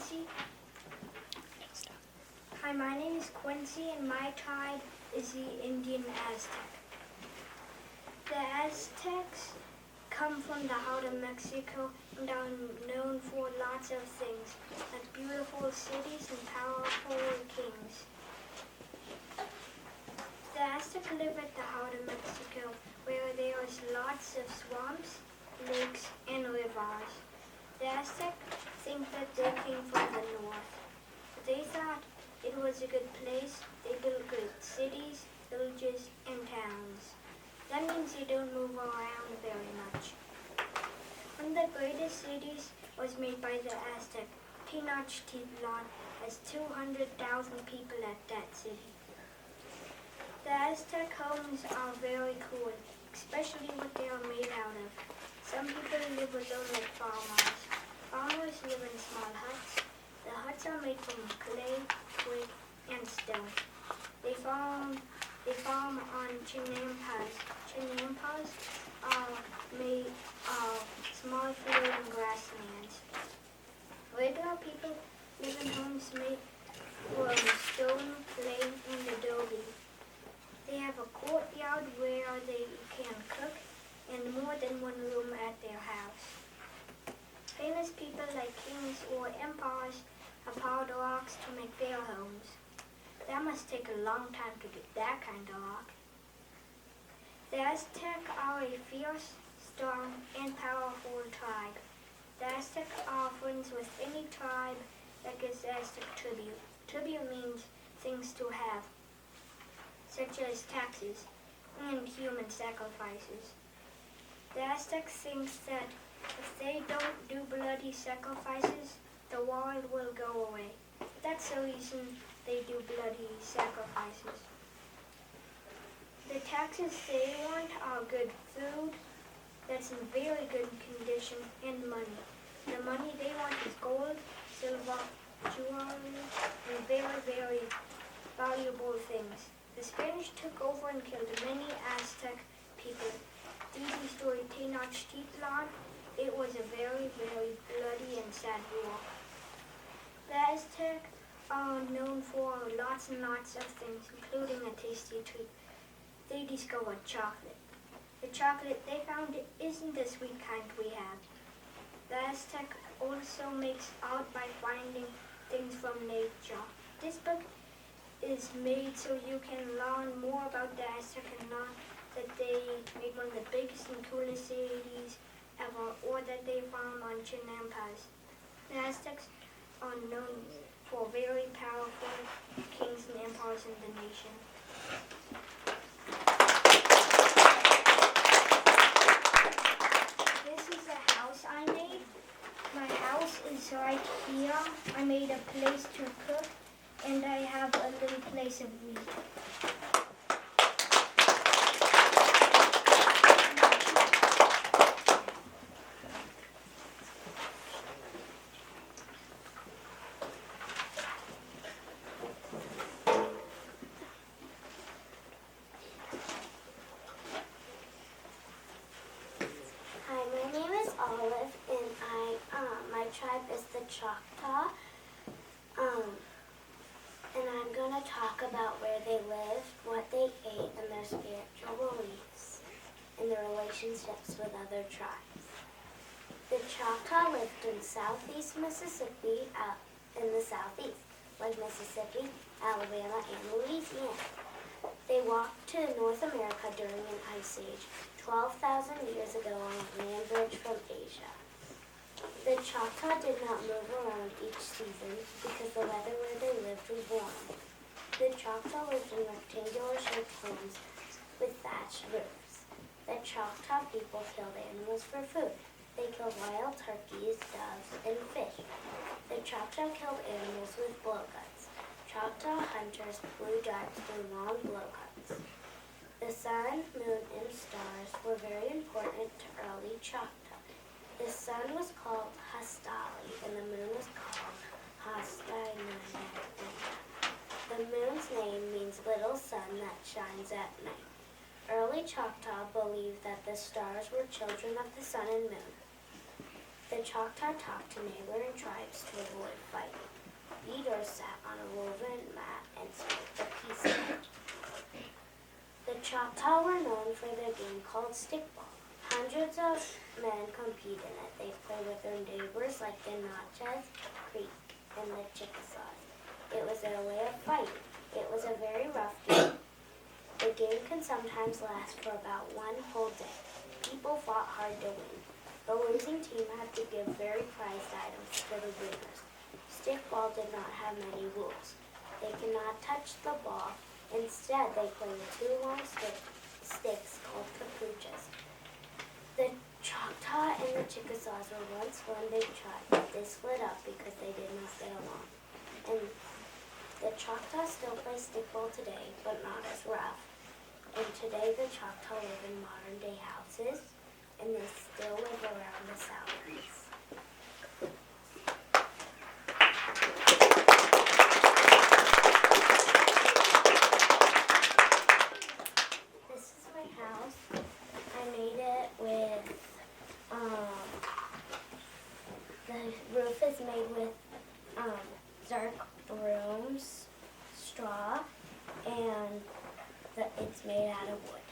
Quincy. Hi, my name is Quincy and my tribe is the Indian Aztec. The Aztecs come from the heart of Mexico and are known for lots of things, like beautiful cities and powerful kings. The Aztec live at the heart of Mexico, where there is lots of swamps, lakes, and rivers. The Aztec think that they came from the north. They thought it was a good place. They built good cities, villages, and towns. That means they don't move around very much. One of the greatest cities was made by the Aztec. Tenochtitlan has 200,000 people at that city. The Aztec homes are very cool, especially what they are made out of. Some people live alone like farmers. Farmers live in small huts. The huts are made from clay, wood, and stone. They farm on chinampas. Chinampas are made of small floating grasslands. Regular people live in homes made from stone, clay, and adobe. They have a courtyard where they can cook and more than one room at their house. Famous people like kings or emperors have hard rocks to make their homes. That must take a long time to get that kind of rock. The Aztec are a fierce, strong, and powerful tribe. The Aztec are friends with any tribe that gives Aztec tribute. Tribute means things to have, such as taxes and human sacrifices. The Aztecs think that if they don't do bloody sacrifices, the world will go away. That's the reason they do bloody sacrifices. The taxes they want are good food that's in very good condition and money. The money they want is gold, silver, jewelry, and very, very valuable things. The Spanish took over and killed many Aztec people. Due to the story Tenochtitlan, it was a very, very bloody and sad war. The Aztec are known for lots and lots of things, including a tasty treat. They discovered chocolate. The chocolate they found isn't the sweet kind we have. The Aztec also makes art by finding things from nature. This book is made so you can learn more about the Aztec and learn that they made one of the biggest and coolest cities ever, or that they farm on chinampas. The Aztecs are known for very powerful kings and emperors in the nation. This is a house I made. My house is right here. I made a place to cook, and I have a little place of wheat. Hi, my name is Olive, and my tribe is the Choctaw. And I'm going to talk about where they lived, what they ate, and their spiritual beliefs, and their relationships with other tribes. The Choctaw lived in southeast Mississippi, in the southeast, like Mississippi, Alabama, and Louisiana. They walked to North America during an ice age 12,000 years ago on a land bridge from Asia. The Choctaw did not move around each season because the weather where they lived was warm. The Choctaw lived in rectangular-shaped homes with thatched roofs. The Choctaw people killed animals for food. They killed wild turkeys, doves, and fish. The Choctaw killed animals with blowguns. Choctaw hunters blew darts through long blowguns. The sun, moon, and stars were very important to early Choctaw. The sun was called Hastali, and the moon was called Hastainana. The moon's name means little sun that shines at night. Early Choctaw believed that the stars were children of the sun and moon. The Choctaw talked to neighboring tribes to avoid fighting. neighbors sat on a woven mat and smoked a peace pipe. The Choctaw were known for their game called stickball. Hundreds of men compete in it. They play with their neighbors like the Natchez Creek and the Chickasaws. It was their way of fighting. It was a very rough game. The game can sometimes last for about one whole day. People fought hard to win. The losing team had to give very prized items to the winners. Stickball did not have many rules. They cannot touch the ball. Instead, they play with two long sticks called capuchas. The Choctaw and the Chickasaws were once one big tribe, but they split up because they did not get along. And the Choctaw still play stickball today, but not as rough. And today the Choctaw live in modern-day houses, and they still live around the Southeast. This is my house. I made it with, the roof is made with dark brooms, straw, and it's made out of wood.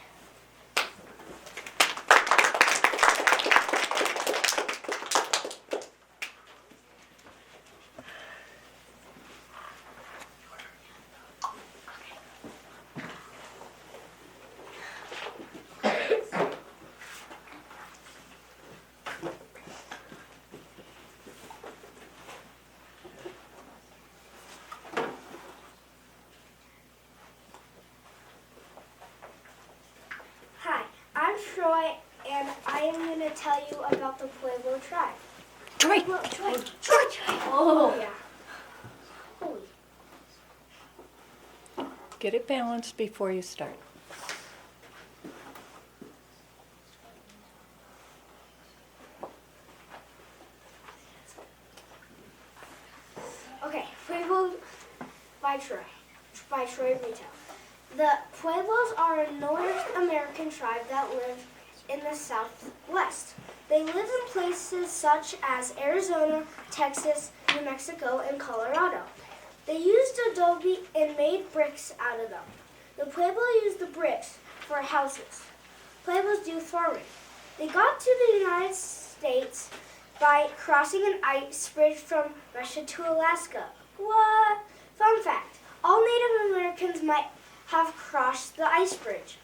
I'm Troy, and I am going to tell you about the Pueblo tribe. Troy! Oh, yeah. Holy. Get it balanced before you start. Okay, Pueblo by Troy Retail. The Pueblos are a North American tribe that live in the Southwest. They live in places such as Arizona, Texas, New Mexico, and Colorado. They used adobe and made bricks out of them. The Pueblo used the bricks for houses. Pueblos do farming. They got to the United States by crossing an ice bridge from Russia to Alaska. What? Fun fact, all Native Americans might have crossed the ice bridge.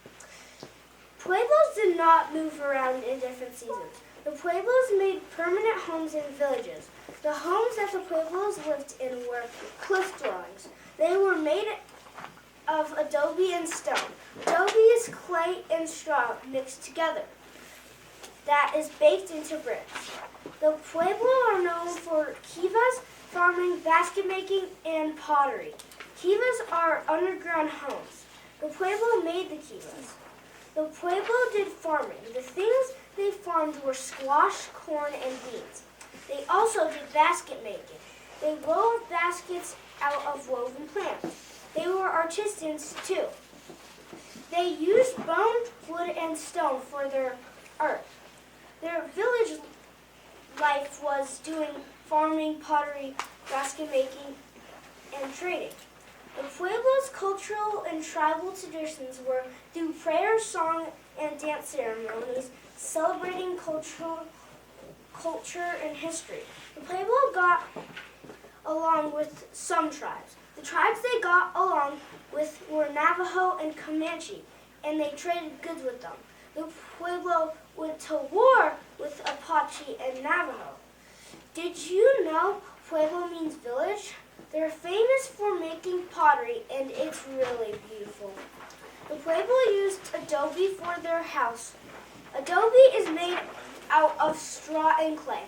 Pueblos did not move around in different seasons. The Pueblos made permanent homes in villages. The homes that the Pueblos lived in were cliff dwellings. They were made of adobe and stone. Adobe is clay and straw mixed together that is baked into bricks. The Pueblo are known for kivas, farming, basket making, and pottery. Kivas are underground homes. The Pueblo made the kivas. The Pueblo did farming. The things they farmed were squash, corn, and beans. They also did basket making. They wove baskets out of woven plants. They were artisans too. They used bone, wood, and stone for their art. Their village life was doing farming, pottery, basket making, and trading. The Pueblo's cultural and tribal traditions were through prayer, song, and dance ceremonies, celebrating culture and history. The Pueblo got along with some tribes. The tribes they got along with were Navajo and Comanche, and they traded goods with them. The Pueblo went to war with Apache and Navajo. Did you know Pueblo means village? They're famous for making pottery, and it's really beautiful. The Pueblo used adobe for their house. Adobe is made out of straw and clay.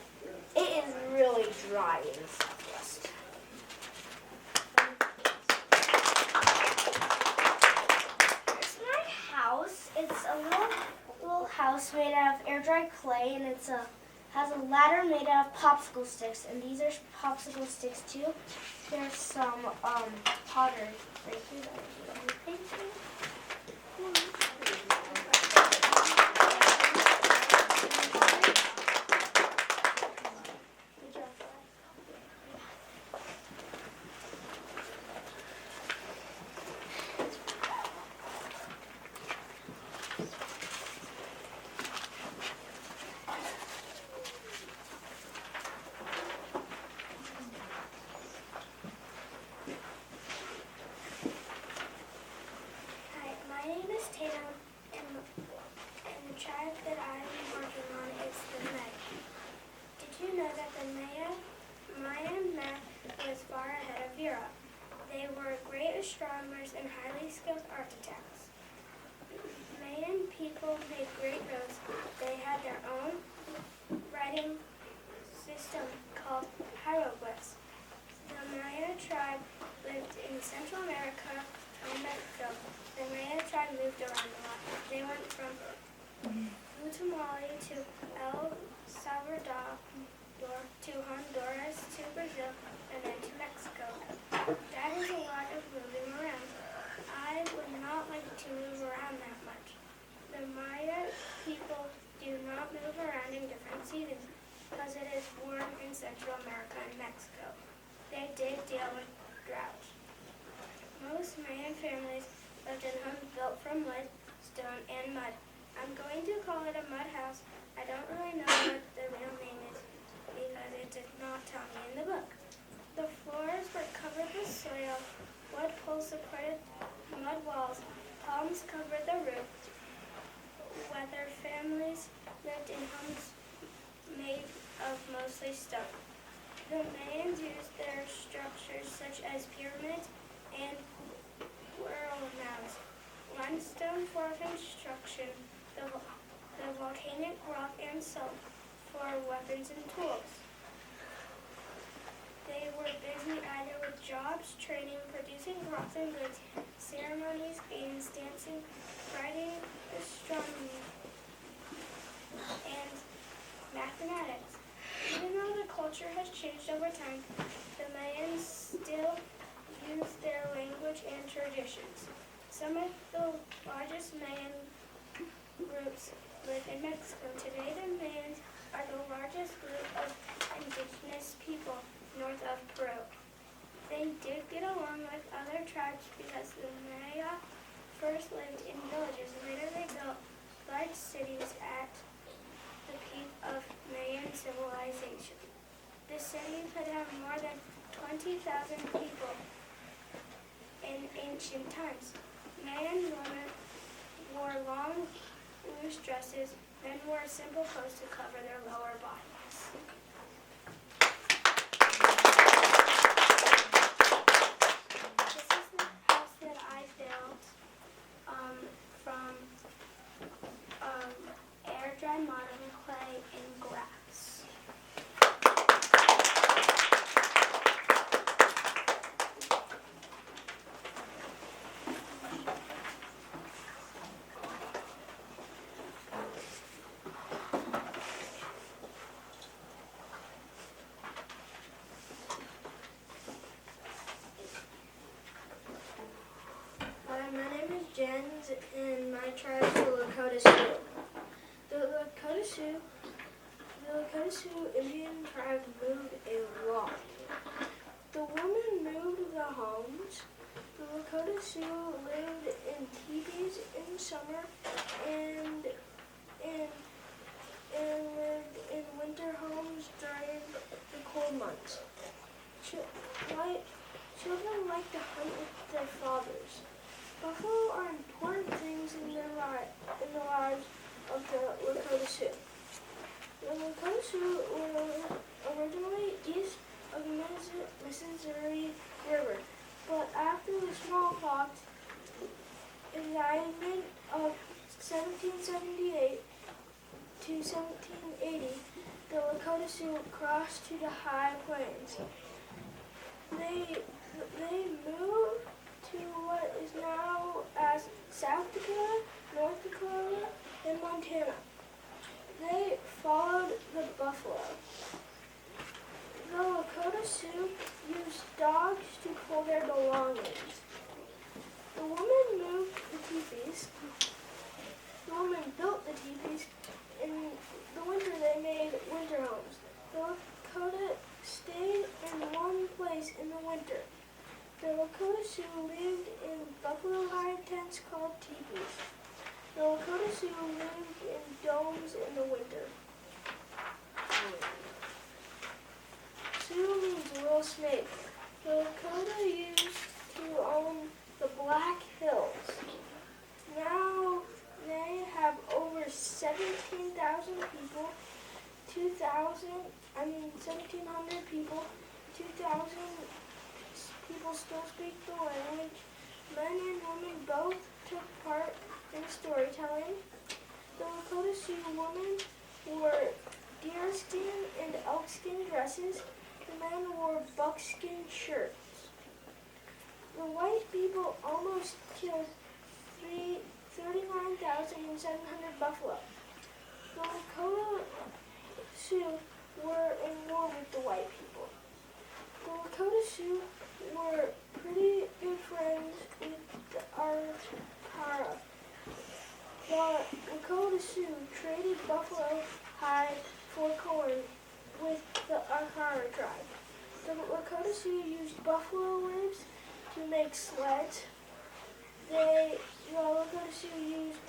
It is really dry in the Southwest. Here's my house. It's a little house made out of air-dried clay, and has a ladder made out of popsicle sticks, and these are popsicle sticks too. There's some pottery right here that I'm painting. astronomers, and highly skilled architects. Mayan people made great roads. They had their own writing system called hieroglyphs. The Maya tribe lived in Central America and Mexico. The Maya tribe moved around a lot. They went from Guatemala to El Salvador, to Honduras, to Brazil, and then to Mexico. That is a lot of moving around. I would not like to move around that much. The Maya people do not move around in different seasons because it is warm in Central America and Mexico. They did deal with drought. Most Mayan families lived in homes built from wood, stone, and mud. I'm going to call it a mud house. I don't really know what the real name is because it did not tell me in the book. The floors were covered with soil, wood poles supported mud walls, palms covered the roof. Weather families lived in homes made of mostly stone. The Mayans used their structures such as pyramids and burial mounds, limestone for construction, the volcanic rock and salt for weapons and tools. They were busy either with jobs, training, producing crops and goods, ceremonies, games, dancing, writing, astronomy, and mathematics. Even though the culture has changed over time, the Mayans still use their language and traditions. Some of the largest Mayan groups live in Mexico. Today, the Mayans are the largest group of indigenous people north of Peru. They did get along with other tribes because the Maya first lived in villages. Later, they built large cities at the peak of Mayan civilization. The city could have more than 20,000 people in ancient times. Mayan women wore long, loose dresses, men wore simple clothes to cover their lower bodies. This is the house that I built from air-dry modeling clay and glass. My name is Jens, and my tribe is the Lakota Sioux. The Lakota Sioux Indian tribe moved a lot. The women moved the homes. The Lakota Sioux lived in teepees in summer and lived in winter homes during the cold months. Children like to hunt with their fathers. Buffalo are important things in the lives of the Lakota Sioux. The Lakota Sioux were originally east of the Mississippi River, but after the smallpox indictment of 1778 to 1780, the Lakota Sioux crossed to the high plains. They moved to what is now as South Dakota, North Dakota, and Montana. They followed the buffalo. The Lakota Sioux used dogs to pull their belongings. The women moved the teepees. The women built the teepees. In the winter, they made winter homes. The Lakota stayed in one place in the winter. The Lakota Sioux lived in buffalo hide tents called teepees. The Lakota Sioux lived in domes in the winter. Sioux means little snake. The Lakota used to own the Black Hills. Now they have over 17,000 people, 1,700 people, 2,000 people still speak the language. Men and women both took part in storytelling. The Lakota Sioux women wore deerskin and elkskin dresses. The men wore buckskin shirts. The white people almost killed 39,700 buffalo. The Lakota Sioux were in war with the white people. The Lakota Sioux were pretty good friends with the Arikara. The Lakota Sioux traded buffalo hide for corn with the Arikara tribe. The Lakota Sioux used buffalo ribs to make sleds. The Lakota Sioux used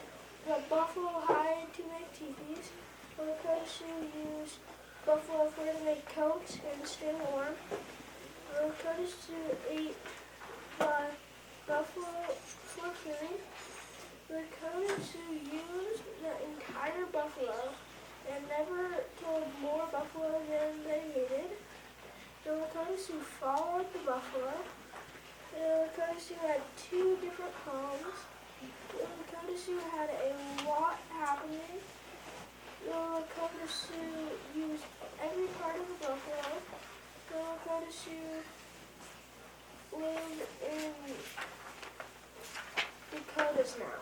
the buffalo hide to make teepees. The Lakota Sioux used buffalo fur to make coats and stay warm. The Lakota Sioux ate the buffalo for food. The Lakota Sioux used the entire buffalo and never killed more buffalo than they needed. The Lakota Sioux followed the buffalo. The Lakota Sioux had 2 different homes. The Lakota Sioux had a lot happening. The Lakota Sioux used every part of the buffalo. The Lakota Sioux lived in Dakotas now.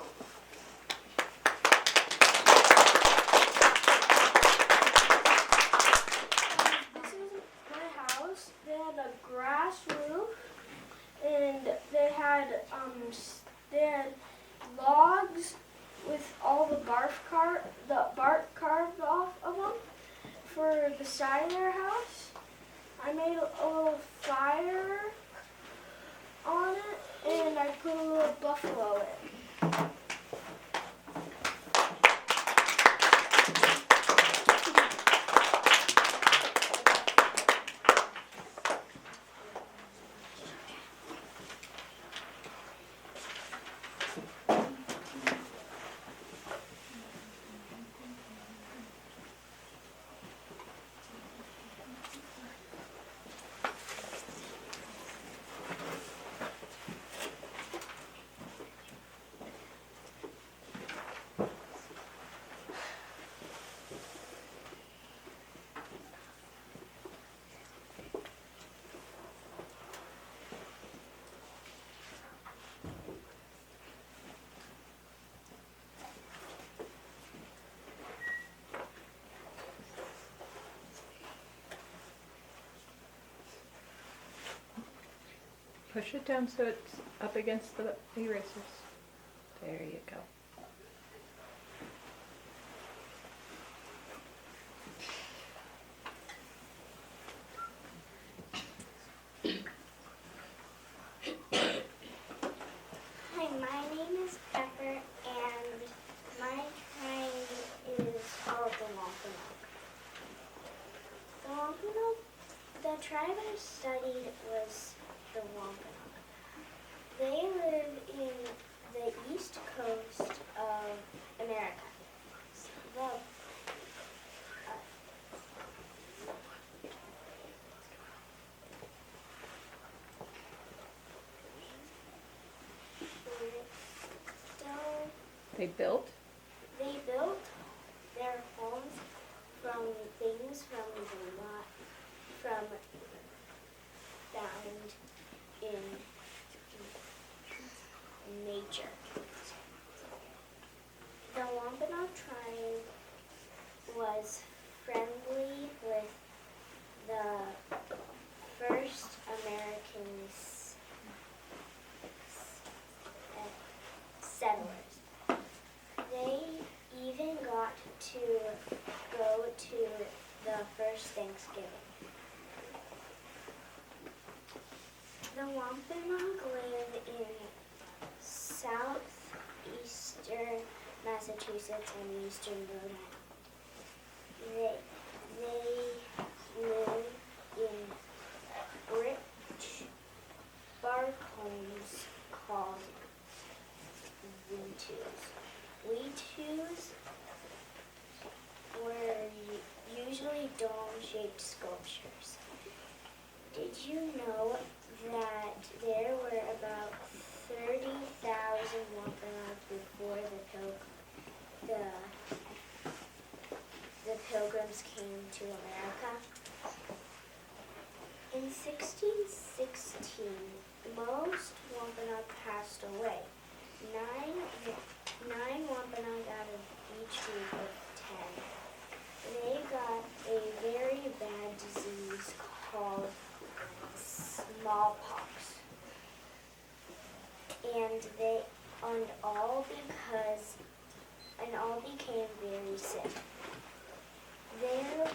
This is my house. They had a grass roof, and they had logs with all the bark carved off of them for the side of their house. I made a little fire on it, and I put a little buffalo in. Push it down so it's up against the erasers. There you go. Hi, my name is Pepper, and my tribe is called the Wampanoag. The Wampanoag, the tribe I studied was the Wampanoag. They live in the east coast of America. They built? They built their homes from things from found in nature. The Wampanoag tribe was friendly with the first American settlers. They even got to go to the first Thanksgiving. The Wampanoag live in southeastern Massachusetts and eastern Rhode Island. They live in rich bark homes called lean-tos. Lean-tos were usually dome-shaped sculptures. Did you know that there were about 30 Pilgrims came to America. In 1616, most Wampanoag passed away. Nine Wampanoag out of each group of 10. They got a very bad disease called smallpox. And all became very sick. There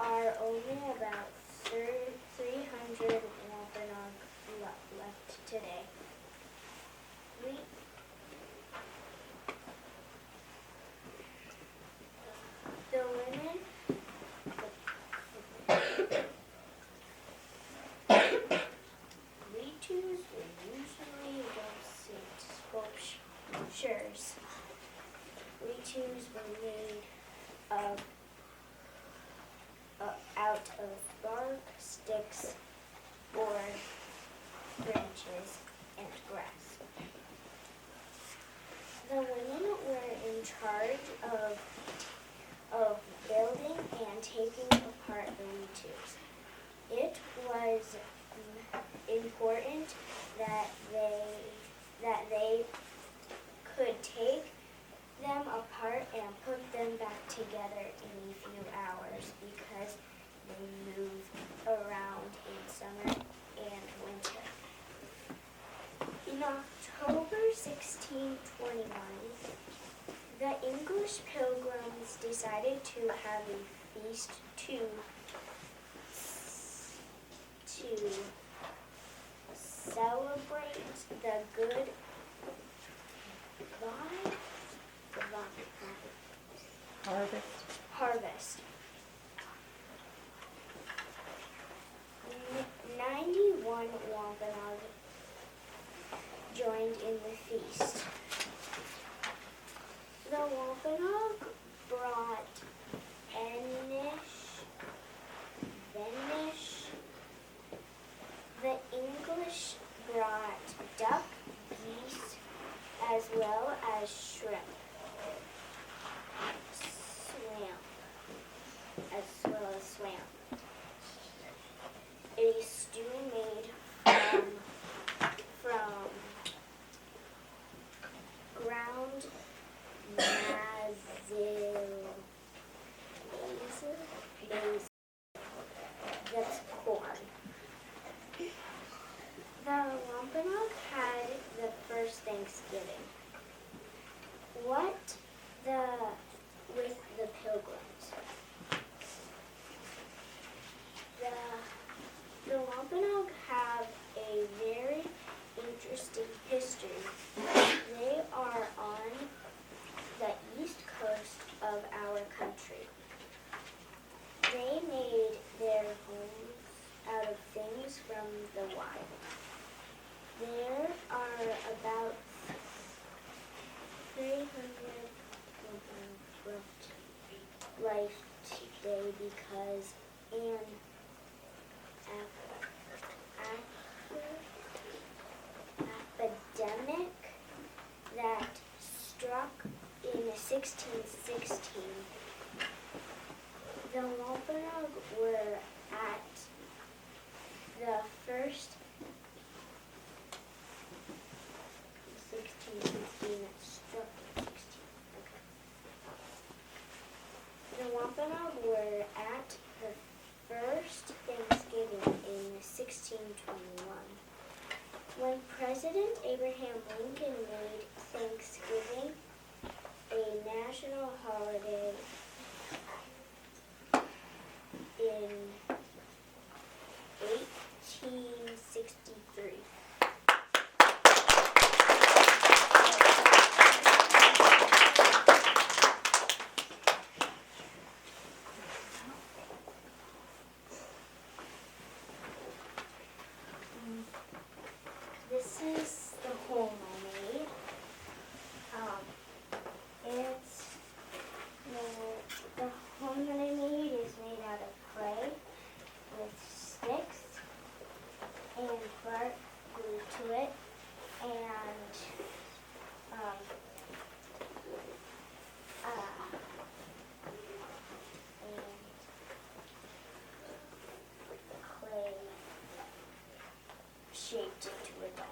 are only about 300 Wampanoag left today. The women Ritus were usually sculptures. Ritus were made out of bark, sticks, or branches and grass. The women were in charge of building and taking apart the ritus. It was important that they could take them apart and put them back together in a few hours because they move around in summer and winter. In October 1621, the English Pilgrims decided to have a feast to celebrate the good harvest. 91 Wampanoag joined in the feast. The Wampanoag brought Venish. The English brought duck, geese, as well as shrimp. Swamp. A stew made from ground basil. That's corn. The Wampanoag had the first Thanksgiving. With the Pilgrims. The Wampanoag have a very interesting history. They are on the east coast of our country. They made their homes out of things from the wild. There are about 300 life today because an epidemic that struck in 1616. The Wampanoag were at the first 1616 that struck in 16. The Wampanoag were at the first Thanksgiving in 1621. When President Abraham Lincoln made Thanksgiving a national holiday in 1863. This is the home I made. The home that I made is made out of clay with sticks and bark glued to it, and shaped into a doll.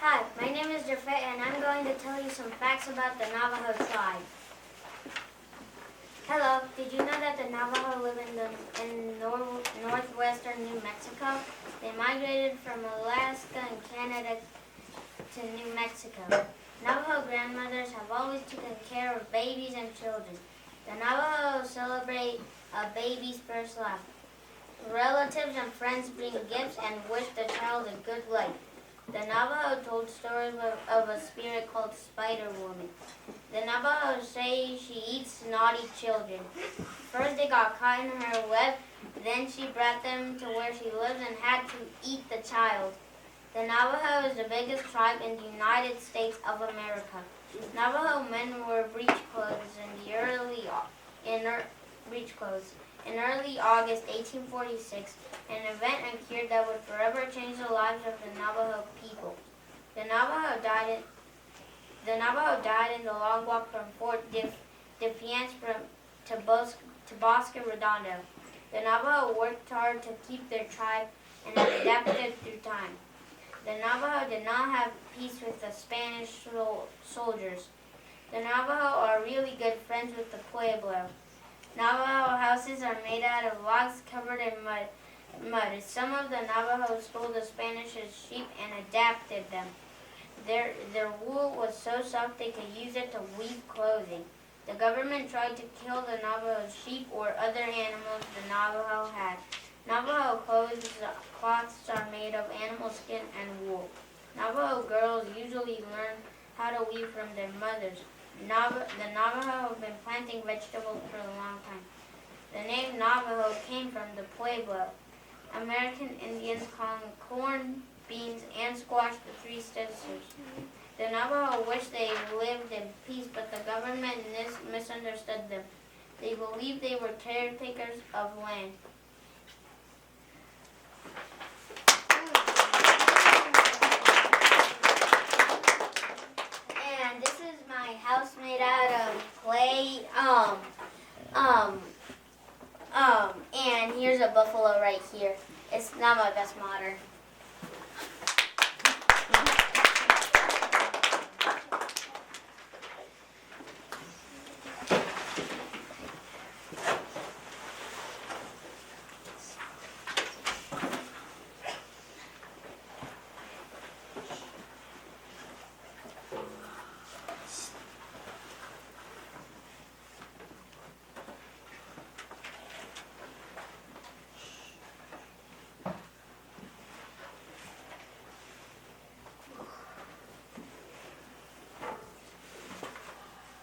Hi, my name is Jafet, and I'm going to tell you some facts about the Navajo tribe. Hello, did you know that the Navajo live in northwestern New Mexico? They migrated from Alaska and Canada to New Mexico. Navajo grandmothers have always taken care of babies and children. The Navajo celebrate a baby's first life. Relatives and friends bring gifts and wish the child a good life. The Navajo told stories of a spirit called Spider Woman. The Navajo say she eats naughty children. First they got caught in her web, then she brought them to where she lives and had to eat the child. The Navajo is the biggest tribe in the United States of America. Navajo men wore breech clothes in early August 1846, an event occurred that would forever change the lives of the Navajo people. The Navajo died in the long walk from Fort Defiance to Bosque Redondo. The Navajo worked hard to keep their tribe and have adapted through time. The Navajo did not have peace with the Spanish soldiers. The Navajo are really good friends with the Pueblo. Navajo houses are made out of logs covered in mud. Some of the Navajo stole the Spanish sheep and adapted them. Their wool was so soft they could use it to weave clothing. The government tried to kill the Navajo sheep or other animals the Navajo had. Navajo cloths are made of animal skin and wool. Navajo girls usually learn how to weave from their mothers. The Navajo have been planting vegetables for a long time. The name Navajo came from the Pueblo. American Indians call them corn, beans, and squash the three sisters. The Navajo wished they lived in peace, but the government misunderstood them. They believed they were caretakers of land. And this is my house made out of clay. And here's a buffalo right here. It's not my best modern.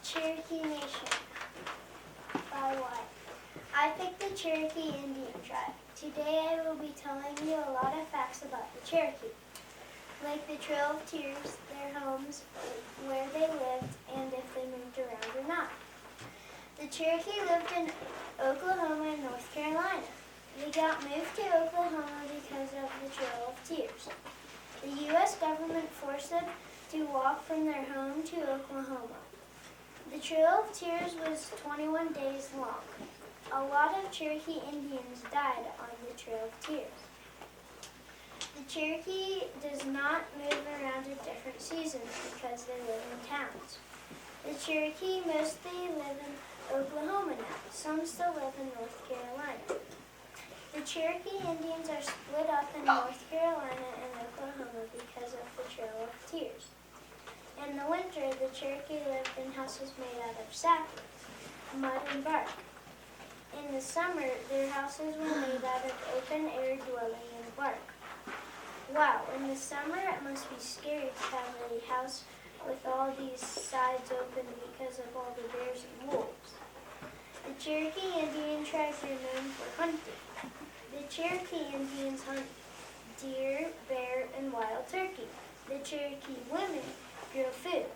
Cherokee Nation. By what? I picked the Cherokee Indian tribe. Today I will be telling you a lot of facts about the Cherokee, like the Trail of Tears, their homes, where they lived, and if they moved around or not. The Cherokee lived in Oklahoma and North Carolina. They got moved to Oklahoma because of the Trail of Tears. The U.S. government forced them to walk from their home to Oklahoma. The Trail of Tears was 21 days long. A lot of Cherokee Indians died on the Trail of Tears. The Cherokee does not move around at different seasons because they live in towns. The Cherokee mostly live in Oklahoma now. Some still live in North Carolina. The Cherokee Indians are split up in North Carolina and Oklahoma because of the Trail of Tears. In the winter, the Cherokee lived in houses made out of saplings, mud, and bark. In the summer, their houses were made out of open-air dwelling and bark. Wow, in the summer it must be scary to have a house with all these sides open because of all the bears and wolves. The Cherokee Indian tribes are known for hunting. The Cherokee Indians hunt deer, bear, and wild turkey. The Cherokee women grow food.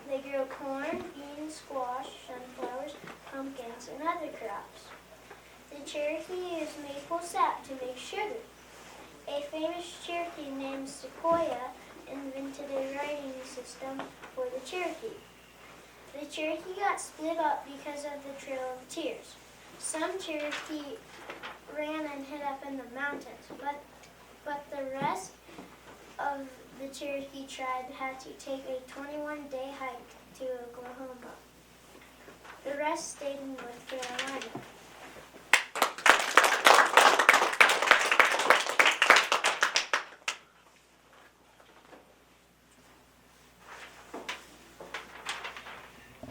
They grow corn corn, beans, squash, sunflowers, pumpkins, and other crops. The Cherokee used maple sap to make sugar. A famous Cherokee named Sequoia invented a writing system for the Cherokee. The Cherokee got split up because of the Trail of Tears. Some Cherokee ran and hid up in the mountains, but the rest of the Cherokee tribe had to take a 21-day hike to Oklahoma. The rest stayed in North Carolina.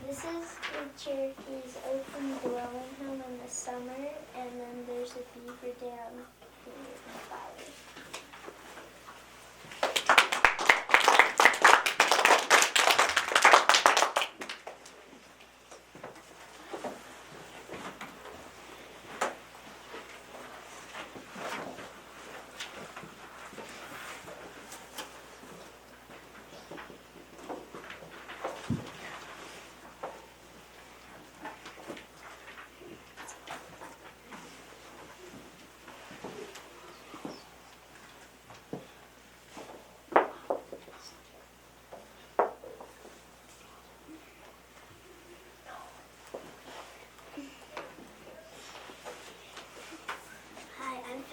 This is the Cherokee's open dwelling home in the summer, and then there's a beaver dam here in the flowers.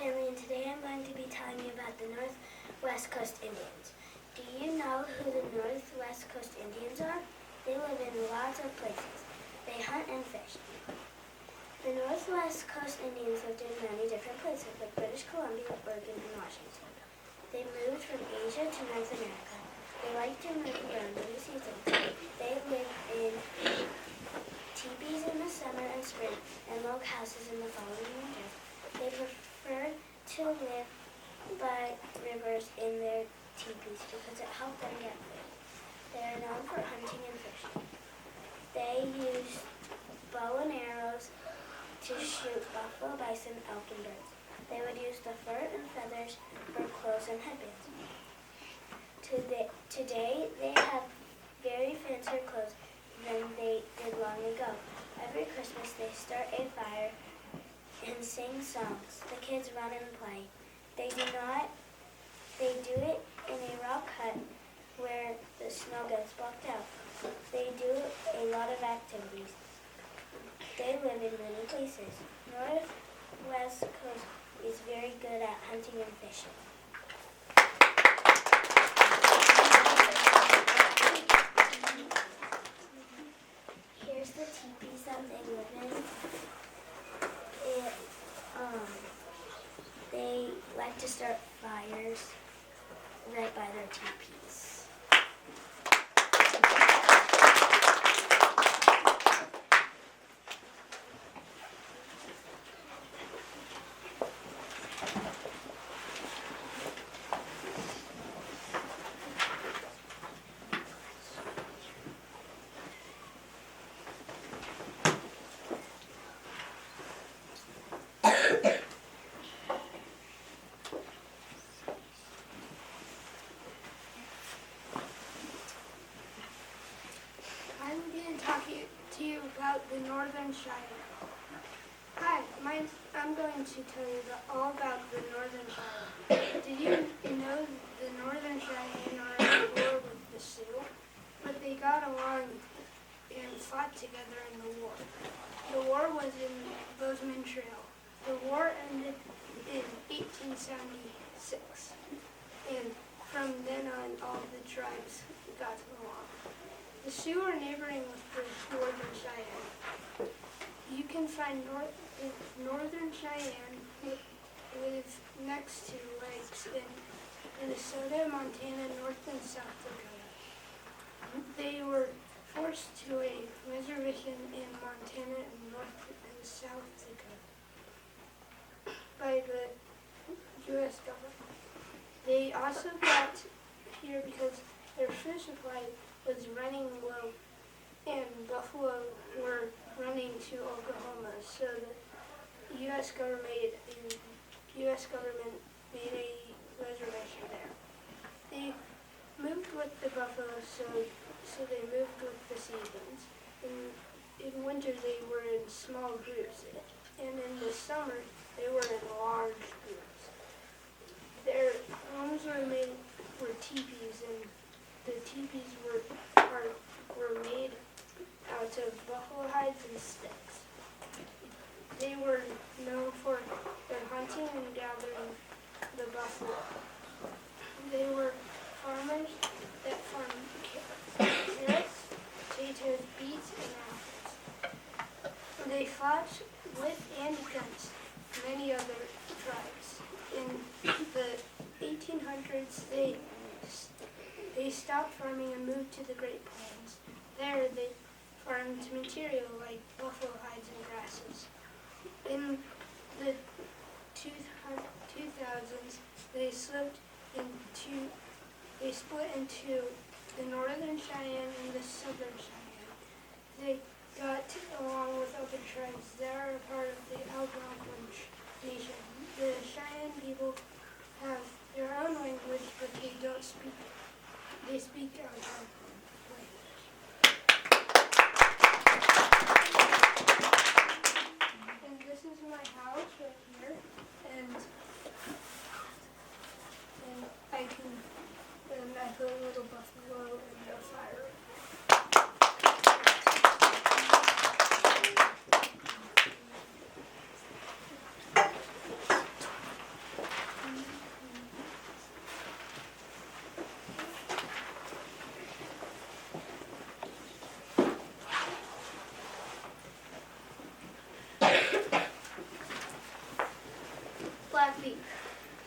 And today I'm going to be telling you about the Northwest Coast Indians. Do you know who the Northwest Coast Indians are? They live in lots of places. They hunt and fish. The Northwest Coast Indians lived in many different places, like British Columbia, Oregon, and Washington. They moved from Asia to North America. They like to move around in the seasons. They live in teepees in the summer and spring, and log houses in the fall and winter. They prefer to live by rivers in their teepees because it helped them get food. They are known for hunting and fishing. They use bow and arrows to shoot buffalo, bison, elk, and birds. They would use the fur and feathers for clothes and headbands. Today, they have very fancier clothes than they did long ago. Every Christmas, they start a fire and sing songs. The kids run and play. They do it in a rock hut where the snow gets blocked out. They do a lot of activities. They live in many places. Northwest Coast is very good at hunting and fishing. Here's the teepees that they live in. They like to start fires right by their teepees. I'm going to talk to you about the Northern Cheyenne. Hi, I'm going to tell you all about the Northern Cheyenne. Did you know the Northern Cheyenne are at war with the Sioux? But they got along and fought together in the war. The war was in Bozeman Trail. The war ended in 1876. And from then on, all the tribes got along. The Sioux are neighboring with the Northern Cheyenne. You can find Northern Cheyenne live next to lakes in Minnesota, Montana, North and South Dakota. They were forced to a reservation in Montana and North and South Dakota by the U.S. government. They also got here because their food supply was running low and buffalo were running to Oklahoma, so the U.S. government made a reservation there. They moved with the buffalo, so they moved with the seasons. In winter, they were in small groups, and in the summer, they were in large groups. Their homes were teepees, and the teepees were made out of buffalo hides and sticks. They were known for their hunting and gathering the buffalo. They were farmers that farmed carrots, potatoes, beets, and apples. They fought with and against many other tribes. In the 1800s, they stopped farming and moved to the Great Plains. There, they farmed material like buffalo hides and grasses. In the 2000s, they split into the Northern Cheyenne and the Southern Cheyenne. They got along with other tribes that are part of the Algonquin Nation. The Cheyenne people have their own language, but they speak Algonquin language. And this is my house right here, and I put a little buffalo in the fire. Blackfeet.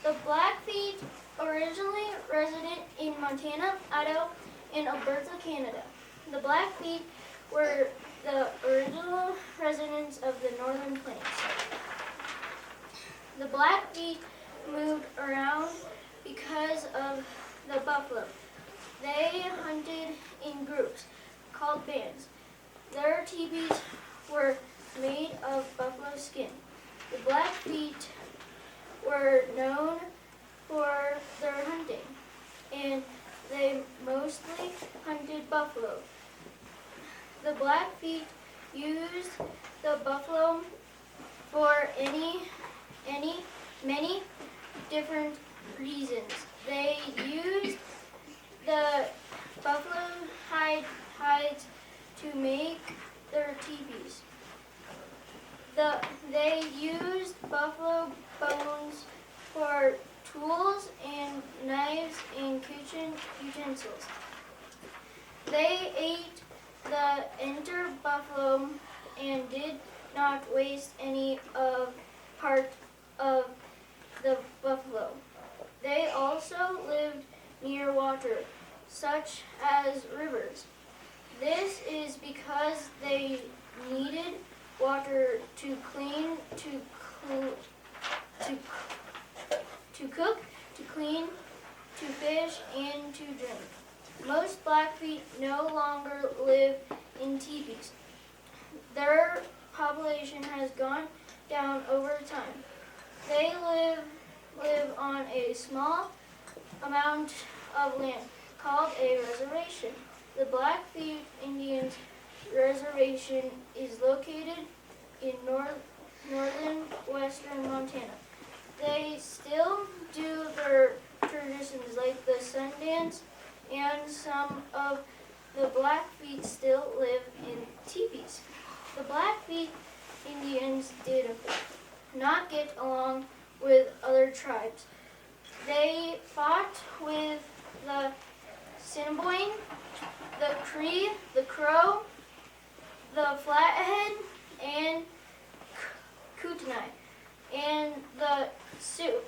The Blackfeet originally resident in Montana, Idaho, and Alberta, Canada. The Blackfeet were the original residents of the Northern Plains. The Blackfeet moved around because of the buffalo. They hunted in groups called bands. Their teepees were made of buffalo skin. The Blackfeet were known for their hunting, and they mostly hunted buffalo. The Blackfeet used the buffalo for many different reasons. They used the buffalo hides to make their teepees. They used buffalo bones for tools and knives and kitchen utensils. They ate the entire buffalo and did not waste any part of the buffalo. They also lived near water, such as rivers. This is because they needed water to cook, to clean, to fish, and to drink. Most Blackfeet no longer live in teepees. Their population has gone down over time. They live on a small amount of land called a reservation. The Blackfeet Indians Reservation is located in northern western Montana. They still do their traditions like the sun dance, and some of the Blackfeet still live in teepees. The Blackfeet Indians did not get along with other tribes. They fought with the Assiniboine, the Cree, the Crow, the Flathead, and Kootenai, and the Sioux.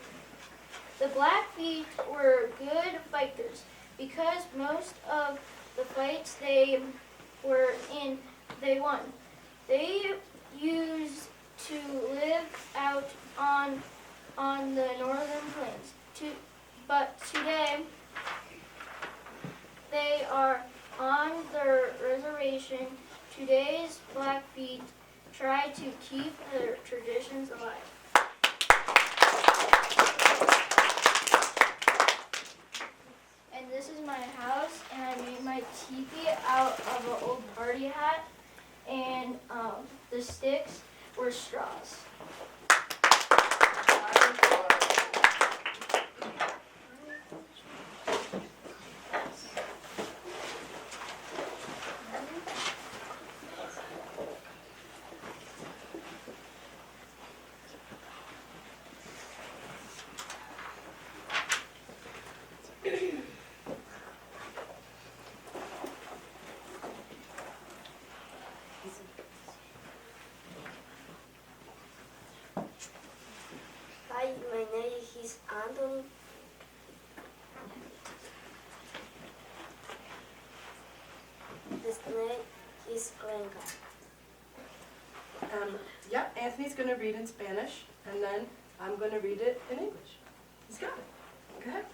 The Blackfeet were good fighters because most of the fights they were in, they won. They used to live out on the northern plains, but today they are on their reservation. Today's Blackfeet try to keep their traditions alive. And this is my house, and I made my teepee out of an old party hat, and the sticks were straws. Hi, my name is Anthony. This name is Glenka. Yeah, Anthony's going to read in Spanish, and then I'm going to read it in English. He's got it. Go ahead.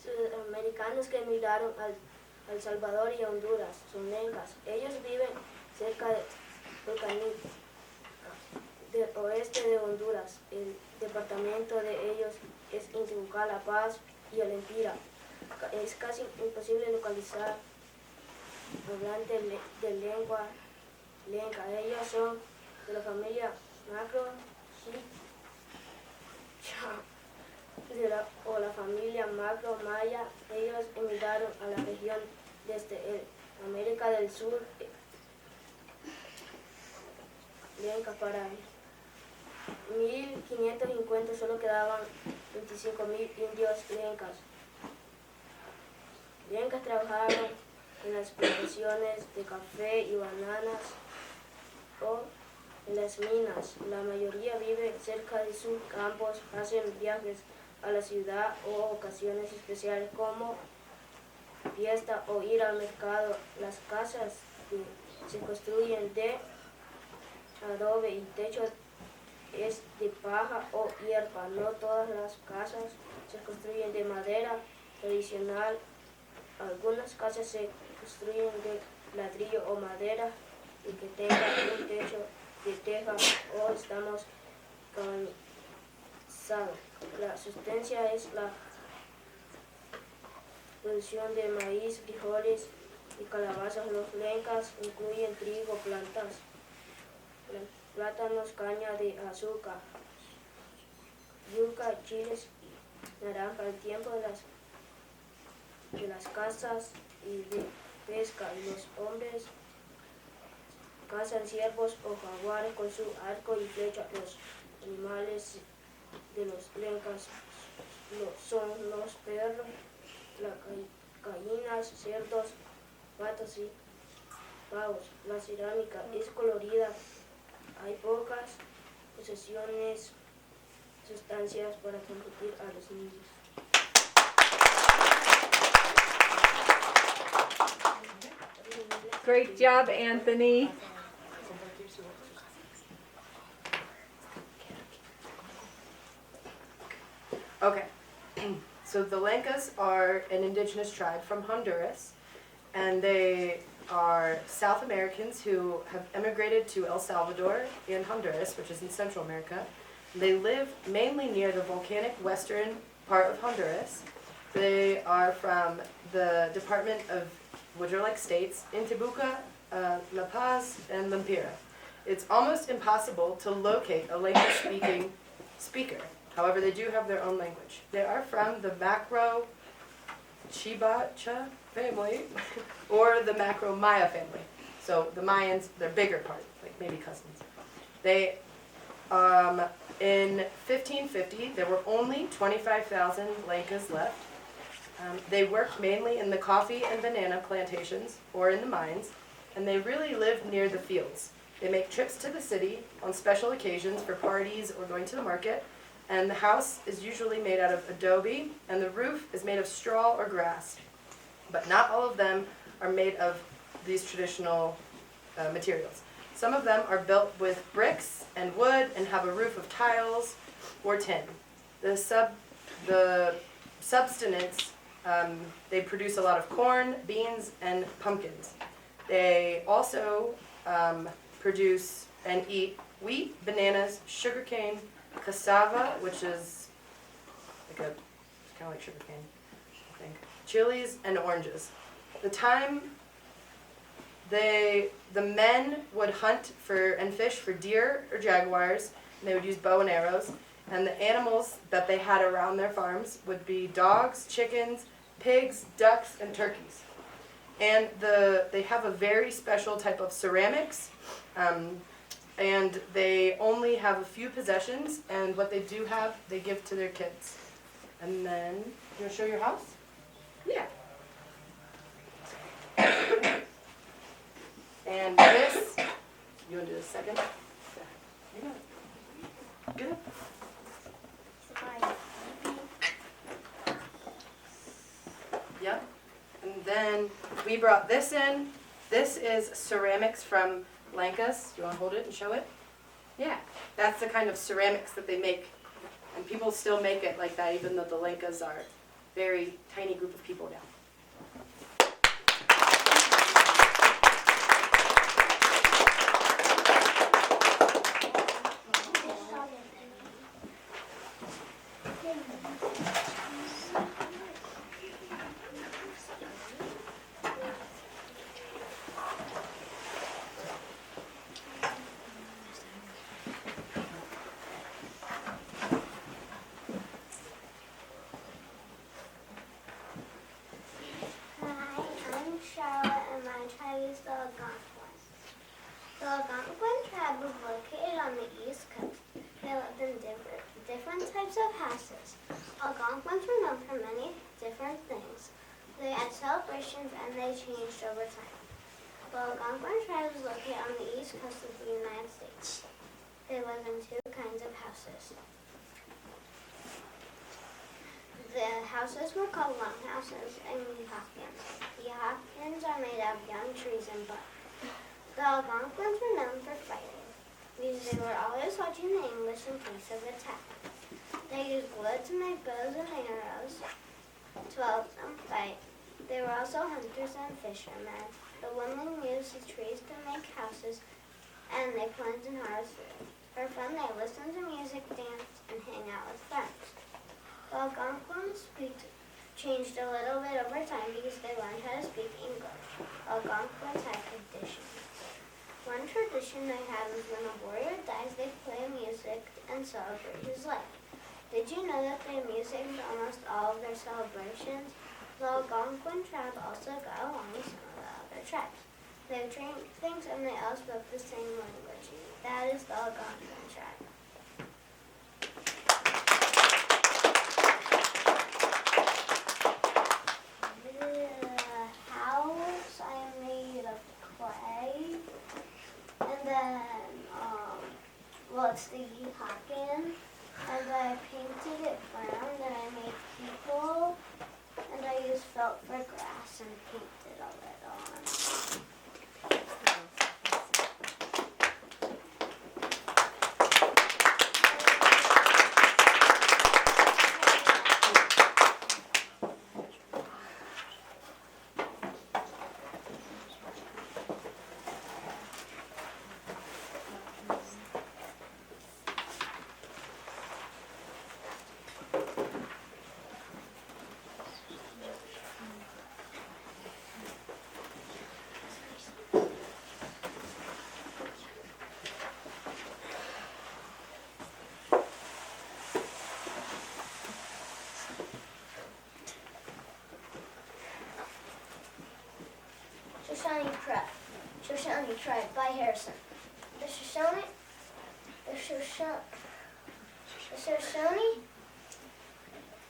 Sudamericanos que emigraron al Salvador y a Honduras son lencas. Ellos viven cerca del canil del oeste de Honduras. El departamento de ellos es Intibucá, La Paz y El Empira. Es casi imposible localizar hablantes de lengua lenca. Ellos son de la familia Macro, o la familia Macro Maya. Ellos emigraron a la región desde América del Sur, lenca para 1550 solo quedaban 25.000 indios lencas. Lencas trabajaron en las plantaciones de café y bananas o en las minas. La mayoría vive cerca de sus campos, hacen viajes a la ciudad o ocasiones especiales como fiesta o ir al mercado. Las casas se construyen de adobe y techo es de paja o hierba. No todas las casas se construyen de madera tradicional. Algunas casas se construyen de ladrillo o madera y que tengan un techo de teja o estamos cansados. La sustancia es la producción de maíz, frijoles y calabazas. Los lencas incluyen trigo, plantas, plátanos, caña de azúcar, yuca, chiles y naranja. El tiempo de las casas y de pesca, y los hombres cazan ciervos o jaguares con su arco y flecha. Los animales de los lencas son los perros, las gallinas, cerdos, patos y pavos. La cerámica es colorida. Hay pocas posesiones, sustancias para competir a los niños. Great job, Anthony. Okay, so the Lencas are an indigenous tribe from Honduras, and they are South Americans who have emigrated to El Salvador and Honduras, which is in Central America. They live mainly near the volcanic western part of Honduras. They are from the department of, which are like states, Intibucá, La Paz, and Lempira. It's almost impossible to locate a language-speaking speaker. However, they do have their own language. They are from the Macro Chibacha family or the Macro Maya family. So the Mayans, they're bigger part, like maybe cousins. They, in 1550, there were only 25,000 Lencas left. They worked mainly in the coffee and banana plantations or in the mines, and they really lived near the fields. They make trips to the city on special occasions for parties or going to the market, and the house is usually made out of adobe, and the roof is made of straw or grass. But not all of them are made of these traditional materials. Some of them are built with bricks and wood and have a roof of tiles or tin. The subsistence, they produce a lot of corn, beans, and pumpkins. They also produce and eat wheat, bananas, sugarcane, cassava, which is like it's kind of like sugarcane, I think, chilies, and oranges. The time The men would hunt for and fish for deer or jaguars, and they would use bow and arrows. And the animals that they had around their farms would be dogs, chickens, pigs, ducks, and turkeys. And they have a very special type of ceramics, and they only have a few possessions, and what they do have, they give to their kids. And then, you want to show your house? Yeah. And this, you want to do a second? Yeah. Good. Yep. And then we brought this in. This is ceramics from Lankas. Do you want to hold it and show it? Yeah. That's the kind of ceramics that they make. And people still make it like that, even though the Lankas are a very tiny group of people now. The Algonquins. The Algonquin tribe was located on the East Coast. They lived in different types of houses. Algonquins were known for many different things. They had celebrations and they changed over time. The Algonquin tribe was located on the East Coast of the United States. They lived in two kinds of houses. The houses were called longhouses and yeehawkins. Yeehawkins are made out of young trees and bark. The Algonquins were known for fighting, because they were always watching the English in case of attack. They used wood to make bows and arrows to help them fight. They were also hunters and fishermen. The women used the trees to make houses, and they planted and harvested food. For fun, they listened to music, danced, and hang out with friends. The Algonquins changed a little bit over time because they learned how to speak English. Algonquins had traditions. One tradition they had was when a warrior dies, they play music and celebrate his life. Did you know that they music in almost all of their celebrations? The Algonquin tribe also got along with some of the other tribes. They drank things and they all spoke the same language. That is the Algonquin tribe. It's the yeehawken, and I painted it brown, and I made people, and I used felt for grass and painted all that on. Shoshone Tribe by Harrison. The Shoshone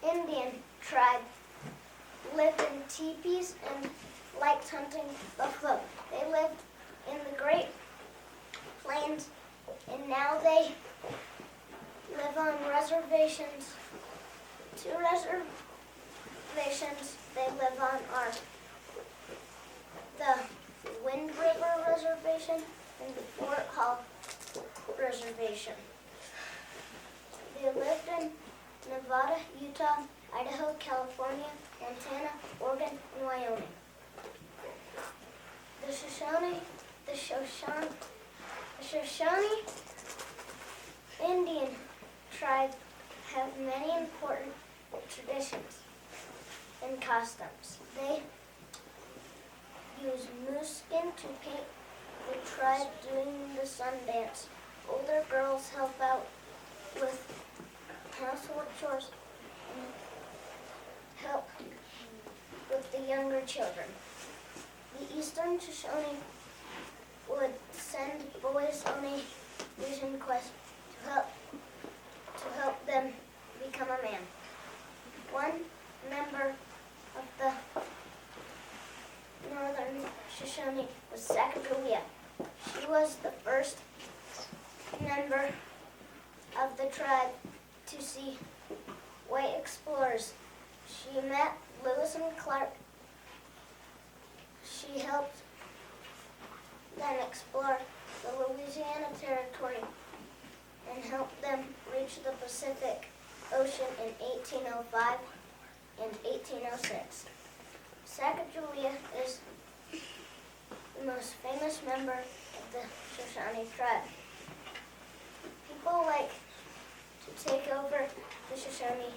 Indian tribe lived in teepees and liked hunting buffalo. They lived in the Great Plains, and now they live on reservations. Two reservations they live on are the Wind River Reservation and the Fort Hall Reservation. They lived in Nevada, Utah, Idaho, California, Montana, Oregon, and Wyoming. The Shoshone Indian tribe have many important traditions and customs. use moose skin to paint the tribe doing the sun dance. Older girls help out with household chores and help with the younger children. The Eastern Shoshone would send boys on a vision quest to help them become a man. One member of the Northern Shoshone was Sacagawea. She was the first member of the tribe to see white explorers. She met Lewis and Clark. She helped them explore the Louisiana Territory and helped them reach the Pacific Ocean in 1805 and 1806. Sacagawea is the most famous member of the Shoshone tribe. People like to take over the Shoshone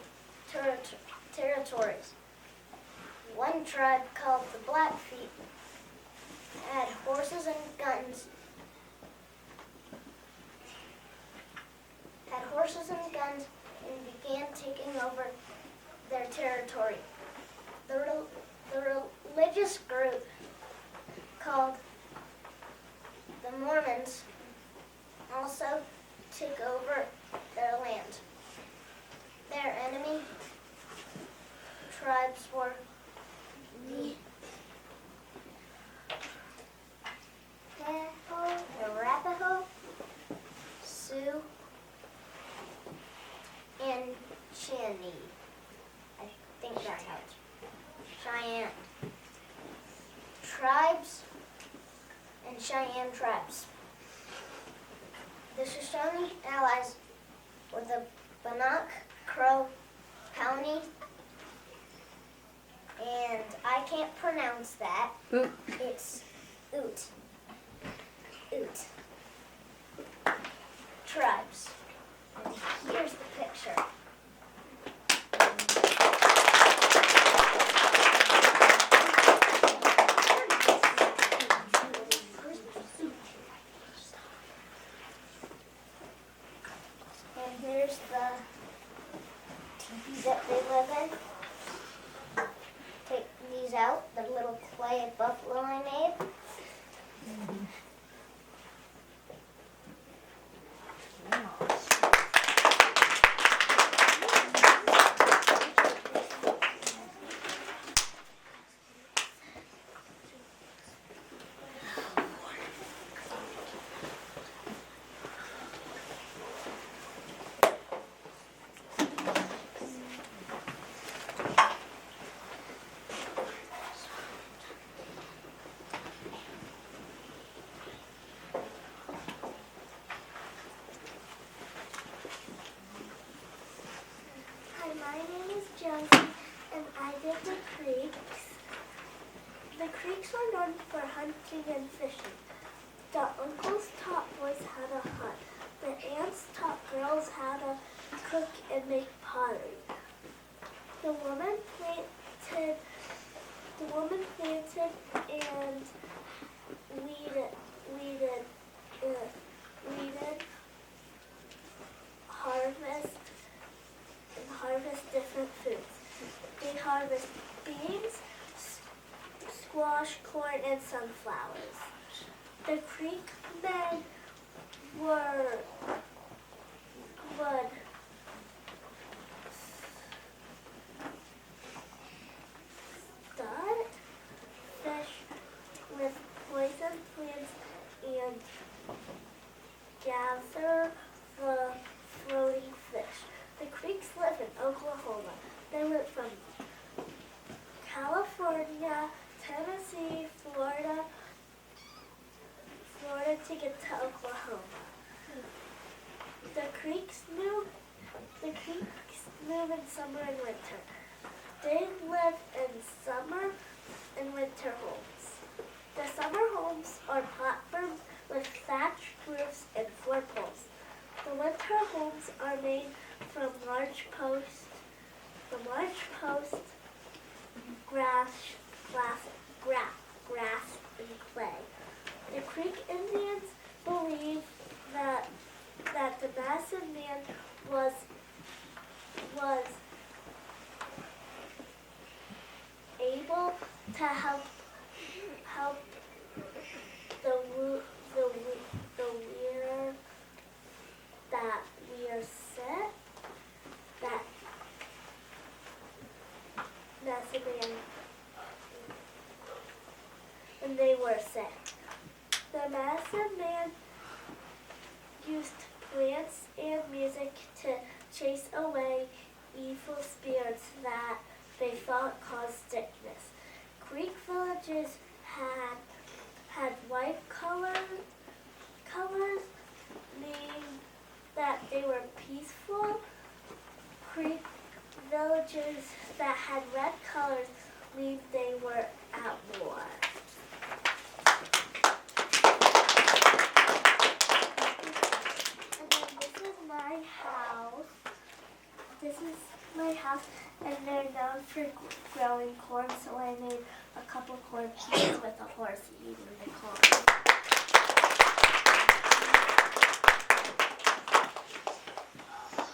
territories. One tribe called the Blackfeet had horses and guns. And began taking over their territory. The religious group called the Mormons also took over their land. Their enemy tribes were the Arapaho, Sioux, and Shawnee. I think that's how it's Cheyenne tribes and Cheyenne tribes. The Shoshone allies were the Bannock, Crow, Pawnee, and I can't pronounce that. Oot. It's Ute. Tribes. And here's the picture. And here's the teepees that they live in. Take these out, the little clay buffalo I made. My name is Josie, and I did the creeks. The creeks were known for hunting and fishing. The uncles taught boys how to hunt. The aunts taught girls how to cook and make pottery. The woman planted and weeded, harvest different foods. They harvest beans, squash, corn, and sunflowers. The creek men would stud fish with poison plants and gather the floating fish. The creeks live in Oklahoma. They went from California, Tennessee, Florida to get to Oklahoma. The creeks move in summer and winter. They live in summer and winter homes. The summer homes are platforms with thatched roofs and 4 poles. The winter homes are made from large posts, grass grass and clay. The Creek Indians believed that the massive man was able to help the wearer that we are sick, that massive man when they were sick. The massive man used plants and music to chase away evil spirits that they thought caused sickness. Creek villages had white colors, meaning that they were peaceful. Creek villages that had red colors mean they were at war. And then this is my house. This is my house, and they're known for growing corn, so I made a couple corn pieces with a horse eating the corn.